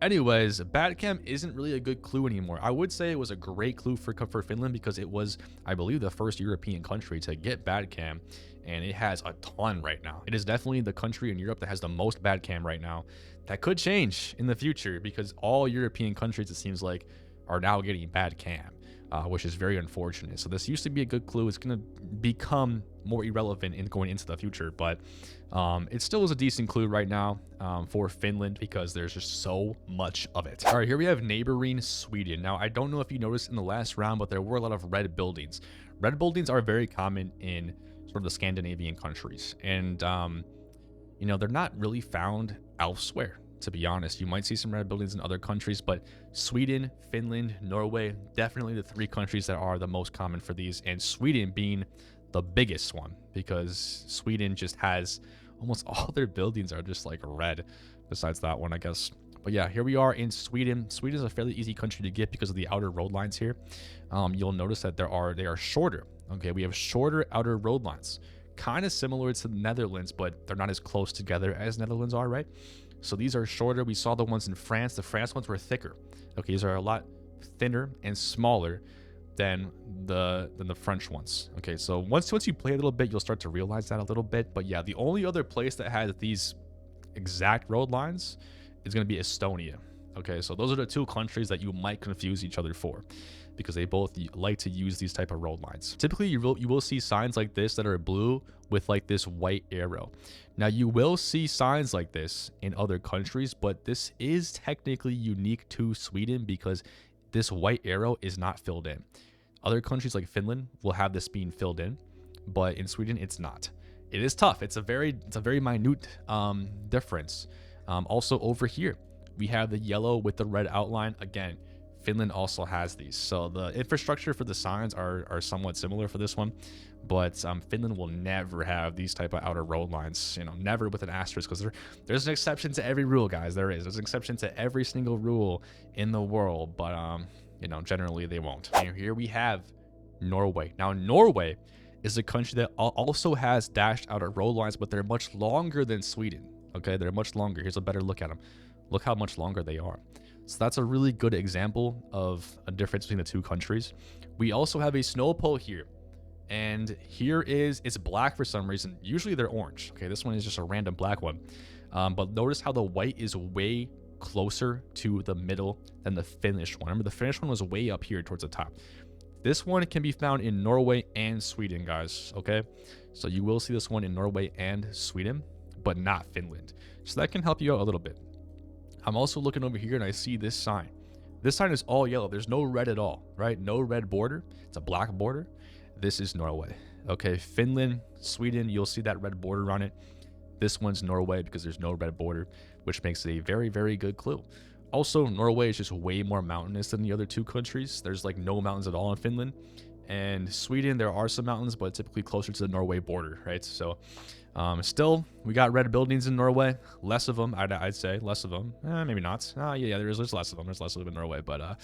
Anyways, bad cam isn't really a good clue anymore. I would say it was a great clue for Finland because it was, I believe, the first European country to get bad cam, and it has a ton right now. It is definitely the country in Europe that has the most bad cam right now. That could change in the future because all European countries, it seems like, are now getting bad cam. Which is very unfortunate. So this used to be a good clue. It's going to become more irrelevant in going into the future, but it still is a decent clue right now for Finland because there's just so much of it. All right, here we have neighboring Sweden. Now, I don't know if you noticed in the last round, but there were a lot of red buildings. Red buildings are very common in sort of the Scandinavian countries, and you know, they're not really found elsewhere. To be honest, you might see some red buildings in other countries, but Sweden, Finland, Norway, definitely the three countries that are the most common for these, and Sweden being the biggest one because Sweden just has almost all their buildings are just like red, besides that one, I guess. But yeah, here we are in Sweden. Sweden is a fairly easy country to get because of the outer road lines here. You'll notice that they are shorter. Okay, we have shorter outer road lines, kind of similar to the Netherlands, but they're not as close together as Netherlands are, right? So these are shorter. We saw the ones in France. The France ones were thicker. Okay, these are a lot thinner and smaller than the French ones. Okay, so once you play a little bit, you'll start to realize that a little bit. But yeah, the only other place that has these exact road lines is going to be Estonia. Okay, so those are the two countries that you might confuse each other for because they both like to use these type of road lines. Typically, you will see signs like this that are blue with like this white arrow. Now, you will see signs like this in other countries, but this is technically unique to Sweden because this white arrow is not filled in. Other countries like Finland will have this being filled in, but in Sweden, it's not. It is tough. It's a very minute difference. Also over here, we have the yellow with the red outline. Again, Finland also has these. So the infrastructure for the signs are somewhat similar for this one, but Finland will never have these type of outer road lines, you know, never with an asterisk, because there's an exception to every rule, guys. There's an exception to every single rule in the world, but you know, generally they won't. And here we have Norway. Now, Norway is a country that also has dashed outer road lines, but they're much longer than Sweden. Okay, they're much longer. Here's a better look at them. Look how much longer they are. So that's a really good example of a difference between the two countries. We also have a snow pole here, and here it's black for some reason. Usually they're orange. Okay, this one is just a random black one. But notice how the white is way closer to the middle than the Finnish one. Remember, the Finnish one was way up here towards the top. This one can be found in Norway and Sweden, guys. Okay, so you will see this one in Norway and Sweden, but not Finland. So that can help you out a little bit. I'm also looking over here and I see this sign. This sign is all yellow. There's no red at all, right? No red border. It's a black border. This is Norway. Okay, Finland, Sweden, you'll see that red border on it. This one's Norway because there's no red border, which makes it a very, very good clue. Also, Norway is just way more mountainous than the other two countries. There's like no mountains at all in Finland. And Sweden, there are some mountains, but typically closer to the Norway border, right? So still, we got red buildings in Norway. Less of them, I'd say. Less of them. Maybe not. Yeah, there's less of them. There's less of them in Norway. But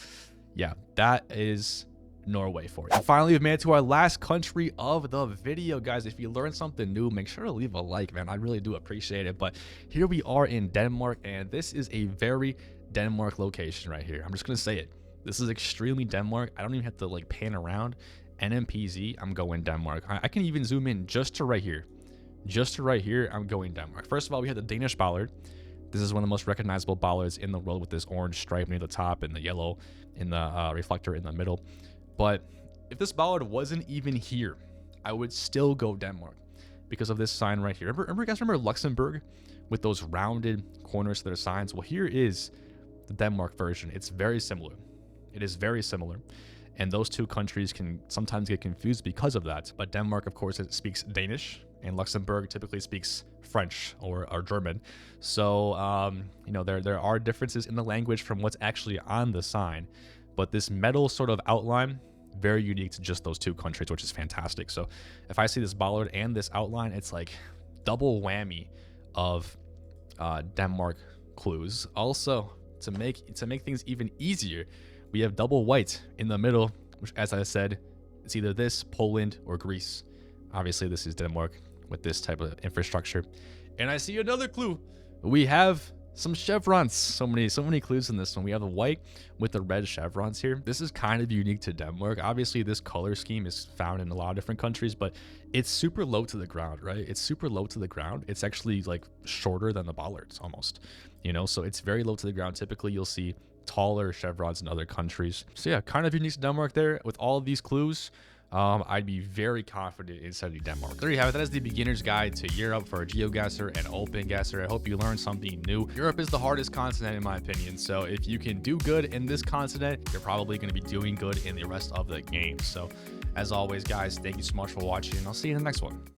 yeah, that is Norway for you. And finally, we've made it to our last country of the video, guys. If you learned something new, make sure to leave a like, man. I really do appreciate it. But here we are in Denmark, and this is a very Denmark location right here. I'm just gonna say it. This is extremely Denmark. I don't even have to like pan around. NMPZ, I'm going Denmark. I can even zoom in just to right here. Just to right here, I'm going Denmark. First of all, we have the Danish bollard. This is one of the most recognizable bollards in the world with this orange stripe near the top and the yellow in the reflector in the middle. But if this bollard wasn't even here, I would still go Denmark because of this sign right here. Remember Luxembourg with those rounded corners to their signs? Well, here is the Denmark version. It's very similar. It is very similar. And those two countries can sometimes get confused because of that. But Denmark, of course, it speaks Danish, and Luxembourg typically speaks French or German. So, you know, there are differences in the language from what's actually on the sign. But this metal sort of outline, very unique to just those two countries, which is fantastic. So if I see this bollard and this outline, it's like double whammy of Denmark clues. Also, to make things even easier, we have double white in the middle, which, as I said, it's either this, Poland, or Greece. Obviously, this is Denmark with this type of infrastructure. And I see another clue. We have some chevrons. So many clues in this one. We have the white with the red chevrons here. This is kind of unique to Denmark. Obviously, this color scheme is found in a lot of different countries, but it's super low to the ground, right? It's super low to the ground. It's actually like shorter than the bollards almost, you know? So it's very low to the ground. Typically, you'll see taller chevrons in other countries. So yeah, kind of unique to Denmark there. With all of these clues, I'd be very confident in setting Denmark. There you have it. That is the beginner's guide to Europe for GeoGuessr and OpenGuessr. I hope you learned something new. Europe is the hardest continent in my opinion. So if you can do good in this continent, you're probably going to be doing good in the rest of the game. So as always, guys, thank you so much for watching, and I'll see you in the next one.